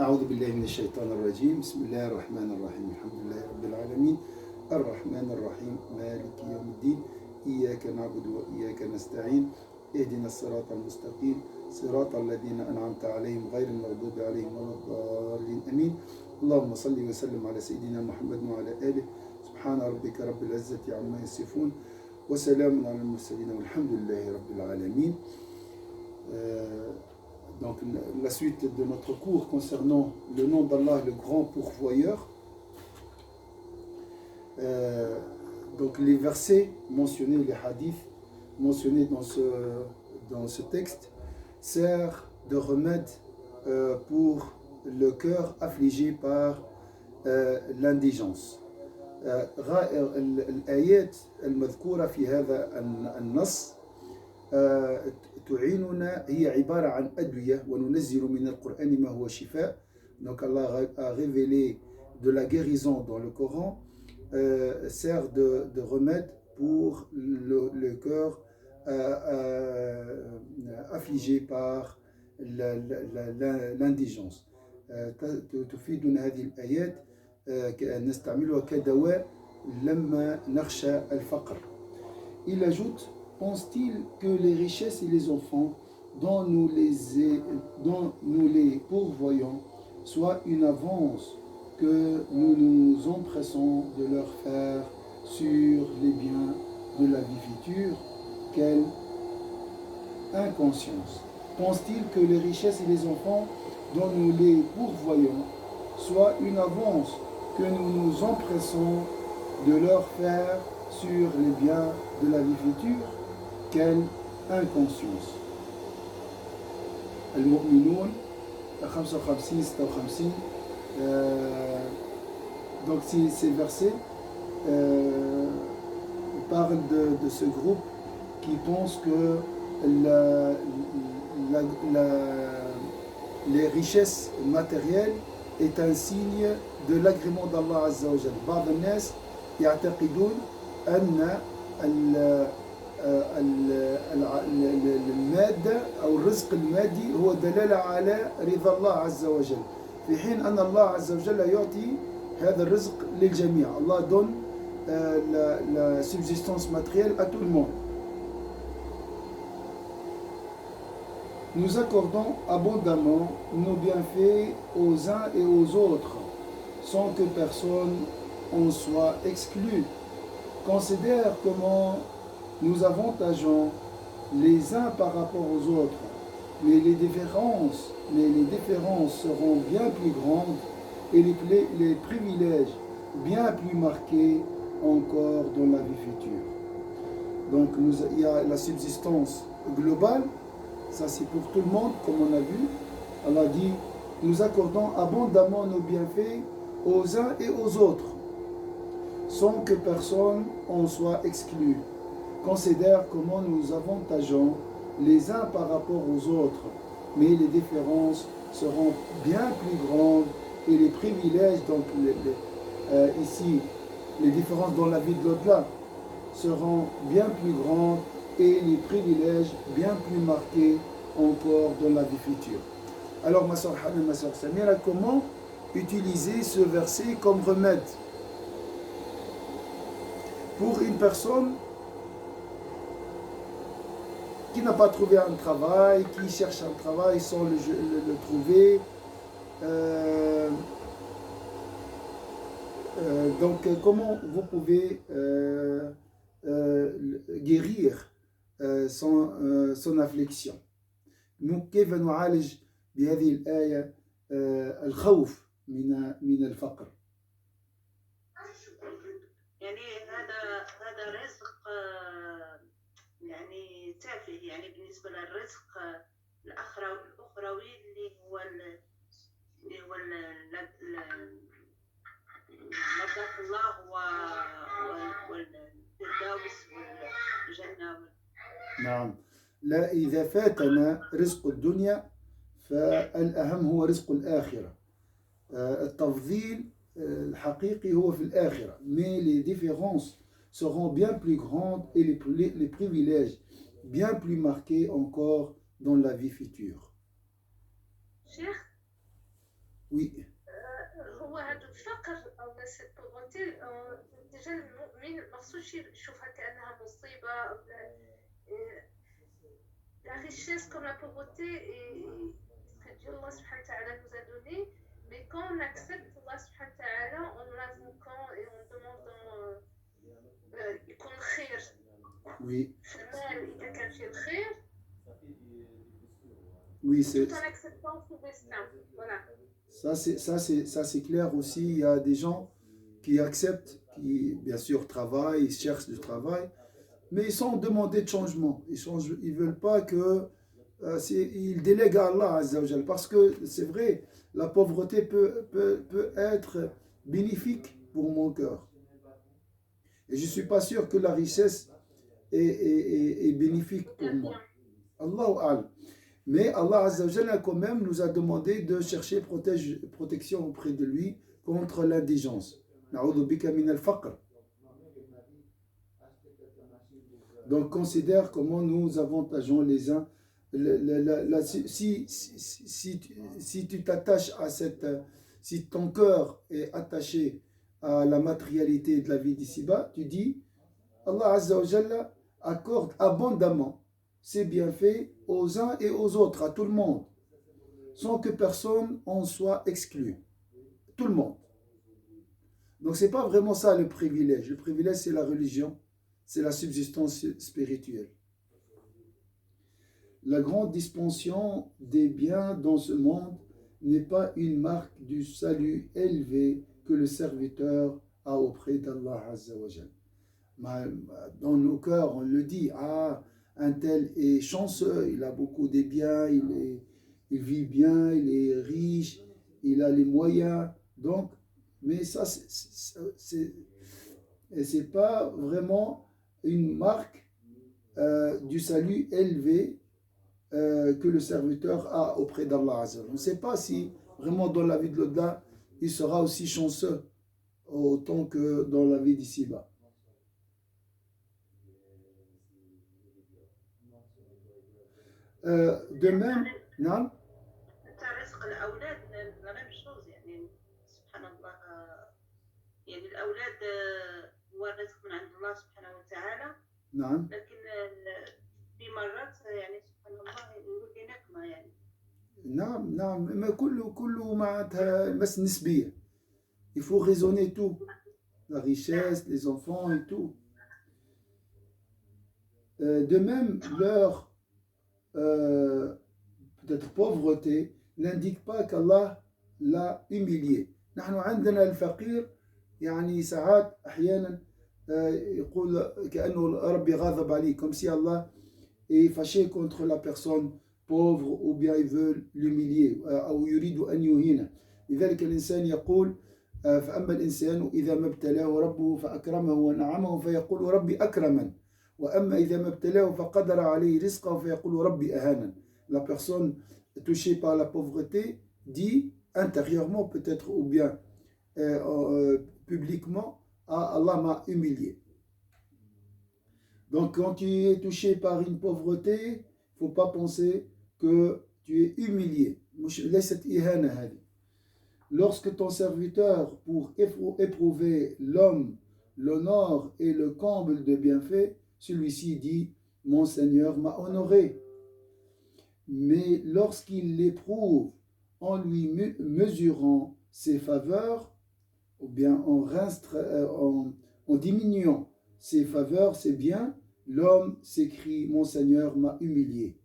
أعوذ بالله من الشيطان الرجيم بسم الله الرحمن الرحيم الحمد لله رب العالمين الرحمن الرحيم مالك يوم الدين إياك نعبد وإياك نستعين اهدنا الصراط المستقيم صراط الذين أنعمت عليهم غير المغضوب عليهم ولا الضالين آمين اللهم صل وسلم على سيدنا محمد وعلى آله سبحان ربك رب العزة عما يصفون وسلام على المرسلين والحمد لله رب العالمين. Donc la suite de notre cours concernant le nom d'Allah, le grand pourvoyeur. Donc les versets mentionnés, les hadiths mentionnés dans ce texte servent de remède pour le cœur affligé par l'indigence. الآيات المذكورة في هذا النص تعيننا هي عبارة عن أدوية وننزل من القرآن ما هو شفاء. Donc Allah a révélé de la guérison dans le Coran, sert de remède pour le cœur affligé par l'indigence. تفيدنا هذه الآيات نستعملها كدواء لما نخشى الفقر. Il ajoute: pense-t-il que les richesses et les enfants dont nous les pourvoyons soient une avance que nous nous empressons de leur faire sur les biens de la vie future? Quelle inconscience! Pense-t-il que les richesses et les enfants dont nous les pourvoyons soient une avance que nous nous empressons de leur faire sur les biens de la vie future? Quelle inconscience! Al-Mu'minun 55-56. Donc ces versets parlent de ce groupe qui pense que les richesses matérielles est un signe de l'agrément d'Allah Azza wa Jal. بعض الناس يعتقدون أن المادة أو الرزق المادي هو دلالة على رضا الله عز وجل، في حين أن الله عز وجل يعطي هذا الرزق للجميع. Allah donne la subsistance matérielle à tout le monde. Nous accordons abondamment nos bienfaits aux uns et aux autres, sans que personne en soit exclu. Considère comment nous avantageons les uns par rapport aux autres, mais les différences seront bien plus grandes et les privilèges bien plus marqués encore dans la vie future. Donc il y a la subsistance globale. Ça c'est pour tout le monde, comme on a vu. Allah dit: nous accordons abondamment nos bienfaits aux uns et aux autres, sans que personne en soit exclu. Considère comment nous avantageons les uns par rapport aux autres, mais les différences seront bien plus grandes et les privilèges, donc ici, les différences dans la vie de l'au-delà seront bien plus grandes et les privilèges bien plus marqués encore dans la vie future. Alors ma soeur Hana, ma soeur Samira, comment utiliser ce verset comme remède pour une personne qui n'a pas trouvé un travail, qui cherche un travail sans le trouver? Donc comment vous pouvez guérir son affliction? كيف نعالج بهذه الآية الخوف من الفقر؟ يعني هذا رزق يعني تافه، يعني بالنسبة للرزق الأخروي اللي هو مرضاة الله والفردوس والجنة. نعم. لا، إذا فاتنا رزق الدنيا فالأهم هو رزق الآخرة. التفضيل الحقيقي هو في الآخرة. Mais les différences seront bien plus grandes et les privilèges bien plus marqués encore dans la vie future. شيخ Oui, هو هذا الفقر أو cette pauvreté déjà المؤمن ما خصوش يشوفها كأنها مصيبة أو la richesse comme la pauvreté et ce que Dieu Allah subhanahu wa ta'ala nous a donné, mais quand on accepte Allah subhanahu wa ta'ala en l'invoquant et en demandant يكون خير oui, في المال إذا كان فيه الخير oui, tout en acceptant son destin. Voilà. ça c'est clair aussi. Il y a des gens qui acceptent, qui bien sûr travaillent, ils cherchent du travail, mais ils sont demandés de changement. Ils veulent pas que ils délèguent à Allah Azza wa Jal. Parce que c'est vrai, la pauvreté peut être bénéfique pour mon cœur. Et je ne suis pas sûr que la richesse est bénéfique pour moi. Allahu A'lam. Mais Allah Azza wa Jalla quand même nous a demandé de chercher protection auprès de lui contre l'indigence. Na'udhu bika min al-faqr. Donc considère comment nous avantageons les uns. Si tu t'attaches à cette... Si ton cœur est attaché à la matérialité de la vie d'ici-bas, tu dis, Allah Azza wa Jalla accorde abondamment ses bienfaits aux uns et aux autres, à tout le monde, sans que personne en soit exclu. Tout le monde. Donc c'est pas vraiment ça le privilège. Le privilège, c'est la religion, c'est la subsistance spirituelle. La grande dispensation des biens dans ce monde n'est pas une marque du salut élevé que le serviteur a auprès d'Allah Azza wa Jalla. Dans nos cœurs, on le dit, ah, un tel est chanceux, il a beaucoup de biens, il vit bien, il est riche, il a les moyens. Donc, mais ça, c'est pas vraiment une marque du salut élevé que le serviteur a auprès d'Allah Azza wa Jalla. On ne sait pas si vraiment dans la vie de l'au-delà, il sera aussi chanceux autant que dans la vie d'ici-bas. De même, non? رزق الأولاد la même chose يعني سبحان الله يعني الأولاد هو الرزق من عند الله سبحانه وتعالى نعم. لكن في مرات يعني سبحان الله يقول لي نقمة يعني نعم نعم ما كله معناتها بس نسبية. Il faut raisonner tout, la richesse, les enfants et tout. De même, leur peut-être pauvreté n'indique pas qu'Allah l'a humilié. نحن عندنا الفقير يعني ساعات أحيانا يقول كأنه ربي غضب عليه, comme si Allah est fâché contre la personne pauvre ou bien il veut l'humilier أو يريد أن يهينه. لذلك الإنسان يقول فأما الإنسان إذا ما ابتلاه ربه فأكرمه ونعمه فيقول ربي أكرمن وأما إذا ما ابتلاه فقدر عليه رزقه فيقول ربي أهانن. La personne touchée par la pauvreté dit intérieurement peut-être ou bien publiquement, ah, Allah m'a humilié. Donc quand tu es touché par une pauvreté, il ne faut pas penser que tu es humilié. Lorsque ton serviteur, pour éprouver l'homme, l'honneur et le comble de bienfaits, celui-ci dit, mon Seigneur m'a honoré. Mais lorsqu'il l'éprouve en lui mesurant ses faveurs, ou bien en diminuant ses faveurs, ses biens, l'homme s'écrie, mon Seigneur m'a humilié.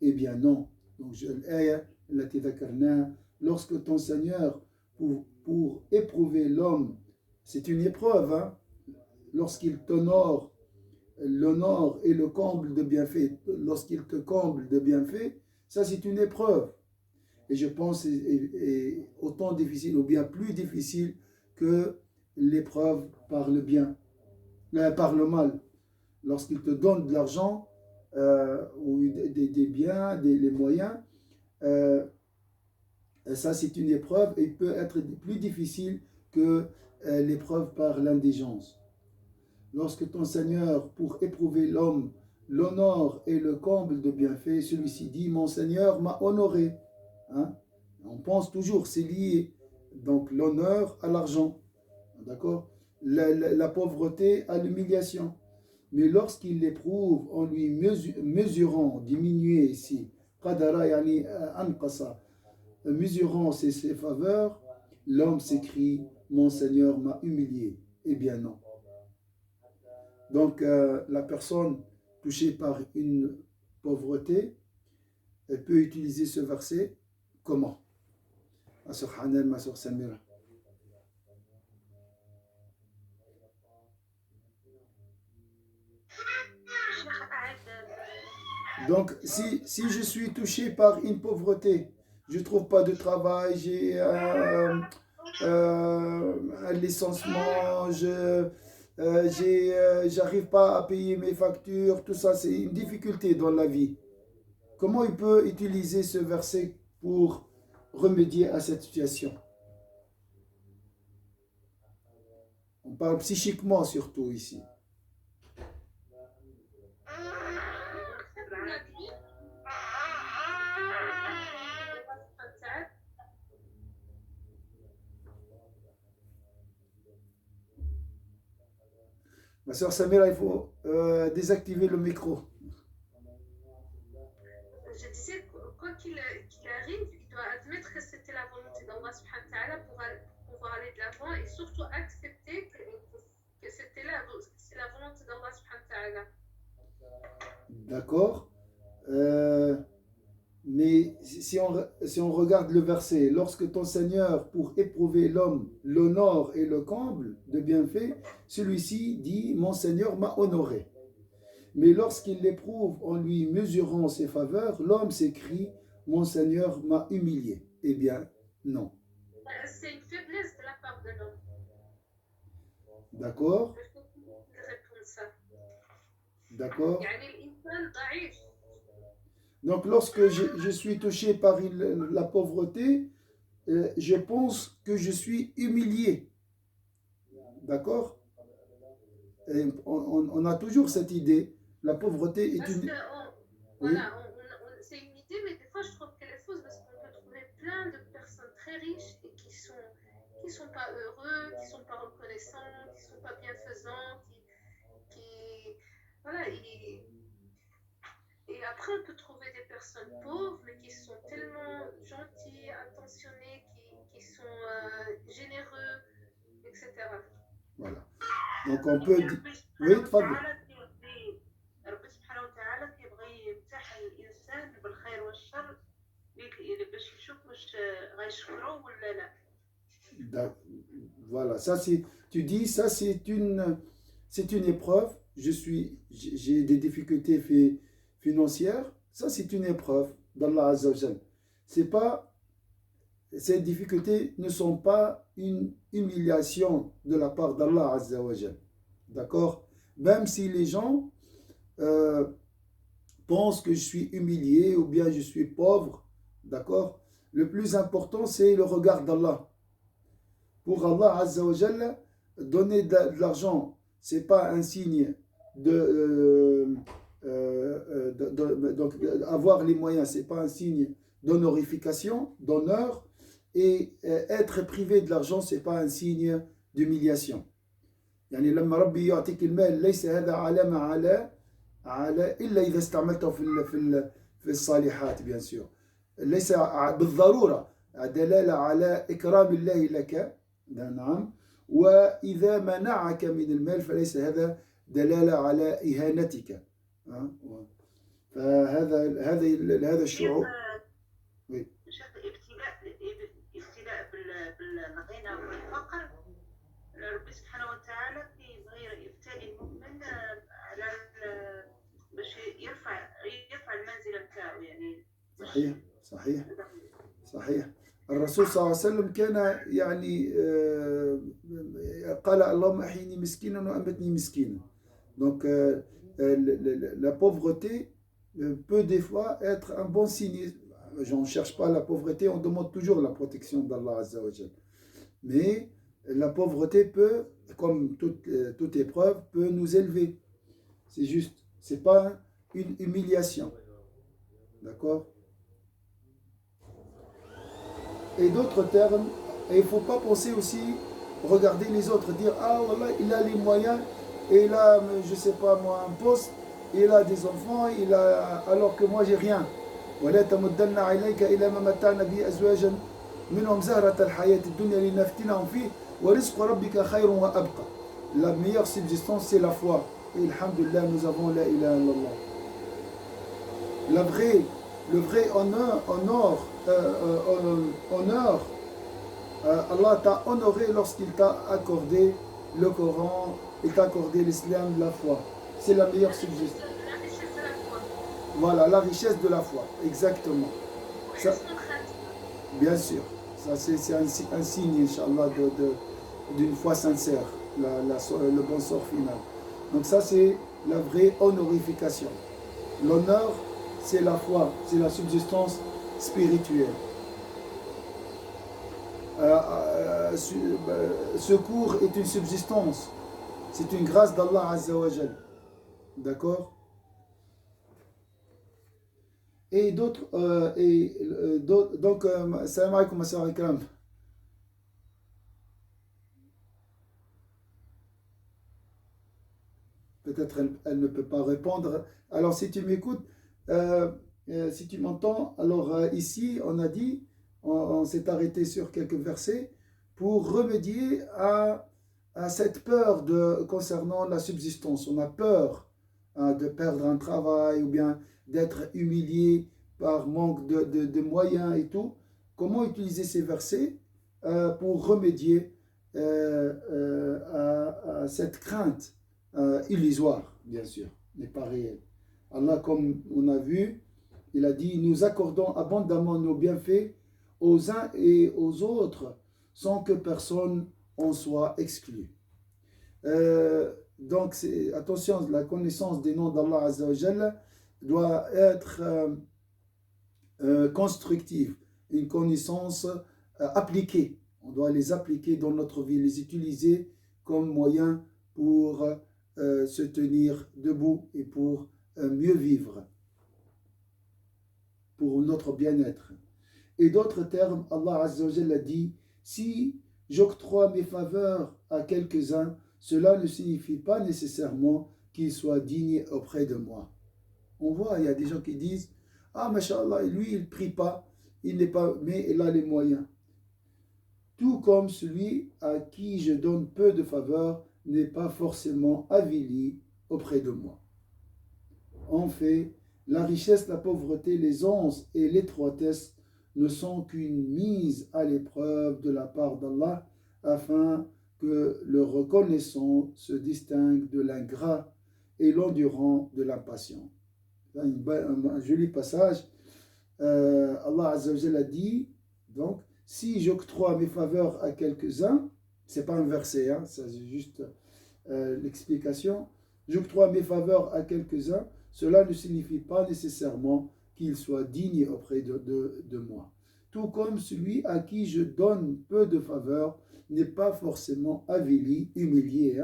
Eh bien non. Donc, lorsque ton Seigneur, pour éprouver l'homme, c'est une épreuve, hein? Lorsqu'il t'honore, l'honneur et le comble de bienfaits, lorsqu'il te comble de bienfaits, ça c'est une épreuve. Et je pense est autant difficile ou bien plus difficile que l'épreuve par le bien, par le mal. Lorsqu'il te donne de l'argent ou des biens, les moyens, ça c'est une épreuve et peut être plus difficile que l'épreuve par l'indigence. Lorsque ton Seigneur, pour éprouver l'homme, l'honneur et le comble de bienfaits, celui-ci dit, mon Seigneur m'a honoré. Hein? On pense toujours, c'est lié donc l'honneur à l'argent, d'accord? La pauvreté à l'humiliation. Mais lorsqu'il l'éprouve en lui mesurant, diminuer ici, qadara yani anqasa, mesurant ses faveurs, l'homme s'écrie, mon Seigneur m'a humilié. Eh bien non. Donc la personne touchée par une pauvreté, elle peut utiliser ce verset comment? Ma soeur Hanel, ma soeur Samira. Donc, si je suis touché par une pauvreté, je ne trouve pas de travail, j'ai un licenciement, j'arrive pas à payer mes factures, tout ça, c'est une difficulté dans la vie. Comment il peut utiliser ce verset pour remédier à cette situation? On parle psychiquement surtout ici. Ma soeur Samira, il faut désactiver le micro. Je disais, quoi qu'il arrive, il doit admettre que c'était la volonté d'Allah subhanahu wa ta'ala pour pouvoir aller de l'avant et surtout accepter que c'est la volonté d'Allah subhanahu wa ta'ala. D'accord. Mais si on regarde le verset, lorsque ton Seigneur, pour éprouver l'homme, l'honore et le comble de bienfaits, celui-ci dit, mon Seigneur m'a honoré. Mais lorsqu'il l'éprouve en lui mesurant ses faveurs, l'homme s'écrie, mon Seigneur m'a humilié. Eh bien, non. C'est une faiblesse de la part de l'homme. D'accord? Il faut répondre ça. D'accord? يعني الإنسان ضعيف. Donc, lorsque je suis touché par la pauvreté, je pense que je suis humilié. D'accord? Et on a toujours cette idée. La pauvreté est Parce une... que Oui, voilà, c'est une idée, mais des fois je trouve qu'elle est fausse parce qu'on peut trouver plein de personnes très riches et qui sont pas heureux, qui sont pas reconnaissants, qui sont pas bienfaisants, voilà, et après on peut trouver des personnes pauvres mais qui sont tellement gentilles, attentionnés, qui sont généreux, etc. voilà. Donc, on peut dire... ربي Oui, سبحانه تفضل. وتعالى كيبغي ربي سبحانه وتعالى كيبغي يمتحن الإنسان بالخير والشر باش يشوف واش غيشكرو ولا لا. Voilà, ça c'est... Tu dis, ça c'est une épreuve. J'ai des difficultés financières. Ça c'est une épreuve d'Allah Azza wa Jal. C'est pas... Ces difficultés ne sont pas une humiliation de la part d'Allah Azza wa Jal. D'accord? Même si les gens euh, pensent que je suis humilié ou bien je suis pauvre, d'accord? Le plus important, c'est le regard d'Allah. Pour Allah Azza wa Jal, donner de l'argent, c'est pas un signe donc avoir les moyens, c'est pas un signe d'honorification, d'honneur, et être privé de l'argent, c'est pas un signe d'humiliation. يعني لما ربي يعطيك المال ليس هذا علامة على إلا إذا استعملته في الصالحات bien sûr. ليس بالضرورة دلالة على إكرام الله لك، نعم، وإذا منعك من المال فليس هذا دلالة على إهانتك. هذا الشعور. Oui. ابتلاء بالغنى والفقر. ربي سبحانه وتعالى كيبغي يبتلي المؤمن على باش يرفع المنزله نتاعو يعني. صحيح. الرسول صلى الله عليه وسلم كان يعني قال اللهم احيني مسكينا وامتني مسكينا. Donc la pauvreté peut des fois être un bon signe. On ne cherche pas la pauvreté, on demande toujours la protection d'Allah Azza wa Jal. Mais la pauvreté peut, comme toute épreuve, peut nous élever. C'est juste, c'est pas une humiliation. D'accord? Et d'autres termes, et il ne faut pas penser aussi, regarder les autres, dire ah voilà, il a les moyens, et il a, je ne sais pas moi, un poste, il a des enfants, alors que moi j'ai rien. ولا تمدن عينيك إلى ما متعنا به أزواجا منهم زهرة الحياة الدنيا لنفتنهم فيه ورزق ربك خير وأبقى. La meilleure subsistance c'est la foi. Et alhamdulillah nous avons la ilaha illallah. Le vrai honneur, Allah t'a honoré lorsqu'il t'a accordé le Coran et t'a accordé l'islam, la foi. C'est la meilleure subsistance. La richesse de la foi. Voilà, la richesse de la foi, exactement. Ça, bien sûr, ça c'est un signe, Inch'Allah, d'une foi sincère, le bon sort final. Donc ça c'est la vraie honorification. L'honneur, c'est la foi, c'est la subsistance spirituelle. Secours est une subsistance, c'est une grâce d'Allah Azza wa Jal. D'accord? Et d'autres, donc, salam alaikum, ma soeur Ikram. Peut-être elle ne peut pas répondre. Alors, si tu m'écoutes, si tu m'entends, alors ici, on a dit, on s'est arrêté sur quelques versets pour remédier à cette peur concernant la subsistance. On a peur de perdre un travail ou bien d'être humilié par manque de moyens et tout. Comment utiliser ces versets pour remédier à cette crainte illusoire, bien sûr, n'est pas réelle. Allah, comme on a vu, il a dit, nous accordons abondamment nos bienfaits aux uns et aux autres sans que personne en soit exclu. Donc, attention, la connaissance des noms d'Allah Azza wa Jalla doit être constructive, une connaissance appliquée. On doit les appliquer dans notre vie, les utiliser comme moyen pour se tenir debout et pour mieux vivre, pour notre bien-être. Et d'autres termes, Allah Azza wa Jalla dit, si j'octroie mes faveurs à quelques-uns, cela ne signifie pas nécessairement qu'ils soient dignes auprès de moi. On voit, il y a des gens qui disent, ah, mashallah, lui, il ne prie pas, il n'est pas, mais il a les moyens. Tout comme celui à qui je donne peu de faveurs n'est pas forcément avili auprès de moi. En fait, la richesse, la pauvreté, l'aisance et l'étroitesse ne sont qu'une mise à l'épreuve de la part d'Allah afin que le reconnaissant se distingue de l'ingrat et l'endurant de l'impatient. Un joli passage. Allah Azza wa Jalla a dit, donc, si j'octroie mes faveurs à quelques-uns, c'est pas un verset, hein, c'est juste l'explication. J'octroie mes faveurs à quelques-uns, cela ne signifie pas nécessairement qu'ils soient dignes auprès de moi. Tout comme celui à qui je donne peu de faveurs n'est pas forcément avili, humilié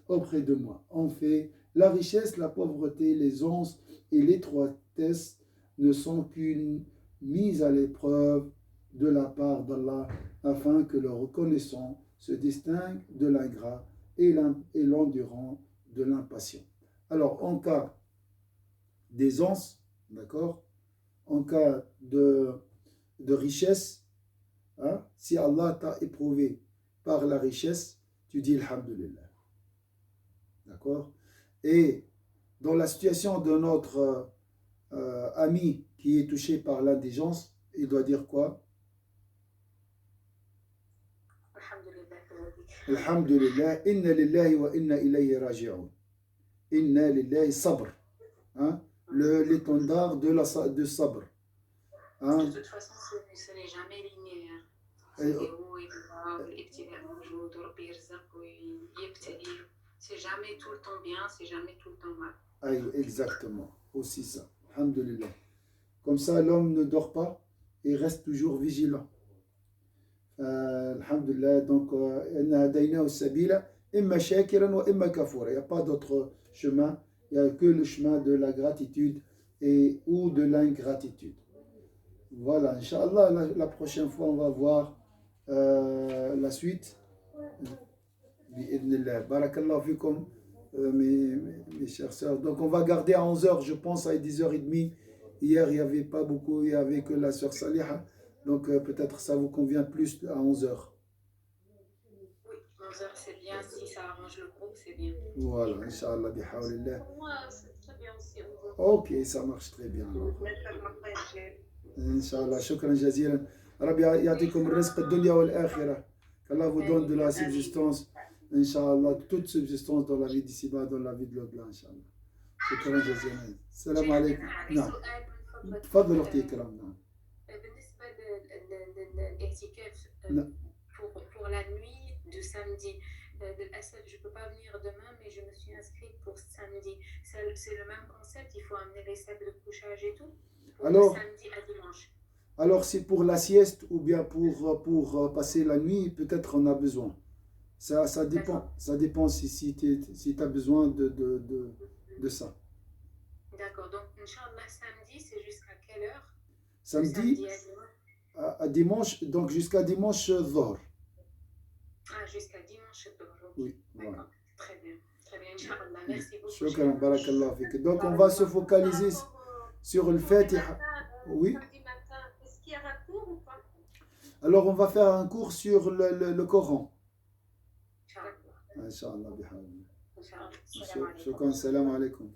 auprès de moi. En fait, la richesse, la pauvreté, l'aisance et l'étroitesse ne sont qu'une mise à l'épreuve de la part d'Allah afin que le reconnaissant se distingue de l'ingrat et l'endurant de l'impatient. Alors, en cas d'aisance, d'accord, en cas de richesse, hein, si Allah t'a éprouvé par la richesse, tu dis Alhamdulillah. D'accord? Et dans la situation de notre ami qui est touché par l'indigence, il doit dire quoi? Alhamdulillah, inna lillahi wa inna ilayhi raji'un. Inna lillahi sabr. Hein? L'étendard de sabr. Hein? De toute façon, ce n'est jamais linéaire. C'est haut et bas, c'est jamais tout le temps bien, c'est jamais tout le temps mal. Exactement, aussi ça. Alhamdulillah. Comme ça, l'homme ne dort pas et reste toujours vigilant. Alhamdulillah, donc, il n'y a pas d'autre chemin, il n'y a que le chemin de la gratitude ou de l'ingratitude. Voilà, Inch'Allah, la prochaine fois, on va voir la suite. Bi'idhnillah. Barakallahu fikum, mes chers sœurs. Donc, on va garder à 11 heures, je pense, à 10h30. Hier, il n'y avait pas beaucoup, il n'y avait que la sœur Saliha. Donc, peut-être ça vous convient plus à 11 heures. Oui, 11 heures, c'est bien. Si ça arrange le groupe, c'est bien. Voilà, Inch'Allah, bihawlillah. Pour moi, c'est très bien aussi. Ok, ça marche très bien. Inch'Allah, shukran jazilan. Rabbi ya'tikum rizq ad-dunya wal akhirah. Qu'Allah vous donne de la subsistance. Inch'Allah, toute subsistance dans la vie d'ici-bas, dans la vie de l'au-delà, Inch'Allah. شكرا جزيلا. السلام عليكم. نعم. سؤال من فضلك. تفضل اختي الكرام. نعم. بالنسبة للاعتكاف نعم. pour la nuit de samedi. للأسف, je ne peux pas venir demain, mais je me suis inscrite pour samedi. C'est le même concept, il faut amener les sacs de couchage et tout. Pour Alors, samedi à dimanche. Alors, c'est pour la sieste ou bien pour passer la nuit, peut-être on a besoin. Ça dépend. Ça dépend si tu as besoin de ça. D'accord. Donc, Inch'Allah, samedi, c'est jusqu'à quelle heure? Samedi à dimanche, donc jusqu'à dimanche Dhuhr. Ah, jusqu'à dimanche Dhuhr. Oui, voilà. voilà. Très bien. Très bien, Inch'Allah. Merci beaucoup. Shukran, barakallah fik. Donc, on va se focaliser sur le Fatiha. Oui. Est-ce qu'il y aura cours ou pas? Alors, on va faire un cours sur le Coran. Inch'Allah. Inch'Allah. Shukran, salam alaikum.